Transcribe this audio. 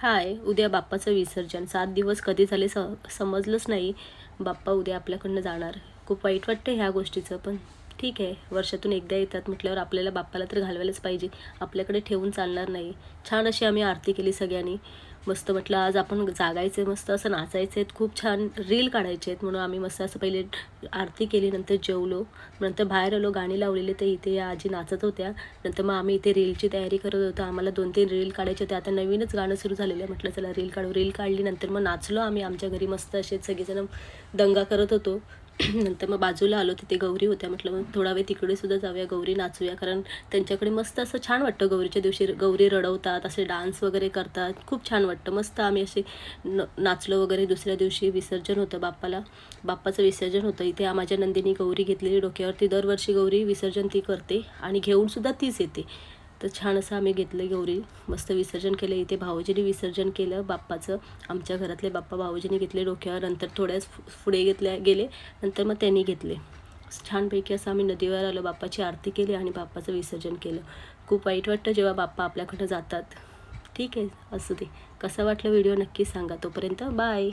हाय, उद्या बाप्पाचं विसर्जन. 7 दिवस कधी झाले समजलंच नाही. बाप्पा उद्या आपल्याकडनं जाणार. खूप वाईट वाटतं ह्या गोष्टीचं, पण ठीक आहे. वर्षातून एकदा येतात म्हटल्यावर आपल्याला बाप्पाला तर घालवायलाच पाहिजे. आपल्याकडे ठेवून चालणार नाही. छान अशी आम्ही आरती केली सगळ्यांनी. मस्त म्हटलं आज आपण जागायचं, मस्त असं नाचायचं आहेत, खूप छान रील काढायचे आहेत म्हणून आम्ही मस्त असं पहिले आरती केली, नंतर जेवलो, नंतर बाहेर आलो, गाणी लावलेली, तर इथे या आजी नाचत होत्या. नंतर मग आम्ही इथे रीलची तयारी करत होतो. आम्हाला 2-3 रील काढायचे होते. आता नवीनच गाणं सुरू झालेलं आहे. म्हटलं चला रील काढू. रील काढली, नंतर मग नाचलो आम्ही आमच्या घरी मस्त असेच सगळेजण दंगा करत होतो. नंतर मग बाजूला आलो, तिथे गौरी होत्या. म्हटलं मग थोडा वेळ तिकडे सुद्धा जाऊया, गौरी नाचूया, कारण त्यांच्याकडे मस्त असं छान वाटतं. गौरीच्या दिवशी गौरी रडवतात, असे डान्स वगैरे करतात, खूप छान वाटतं. मस्त आम्ही असे नाचलो वगैरे. दुसऱ्या दिवशी विसर्जन होतं बाप्पाचं विसर्जन होतं. इथे माझ्या नंदिनी गौरी घेतलेली डोक्यावरती. दरवर्षी गौरी विसर्जन ती करते आणि घेऊनसुद्धा तीच येते. तर छान असं आम्ही घेतलं गौरी, मस्त विसर्जन केलं. इथे भाऊजीने विसर्जन केलं बाप्पाचं. आमच्या घरातले बाप्पा भाऊजीने घेतले डोक्यावर. नंतर थोड्याच पुढे गेले, नंतर मग त्यांनी घेतले. छानपैकी असं आम्ही नदीवर आलो, बाप्पाची आरती केली आणि बाप्पाचं विसर्जन केलं. खूप वाईट वाटतं जेव्हा बाप्पा आपल्याकडं जातात. ठीक आहे, असू दे. कसा वाटला व्हिडिओ नक्की सांगा. तोपर्यंत बाय.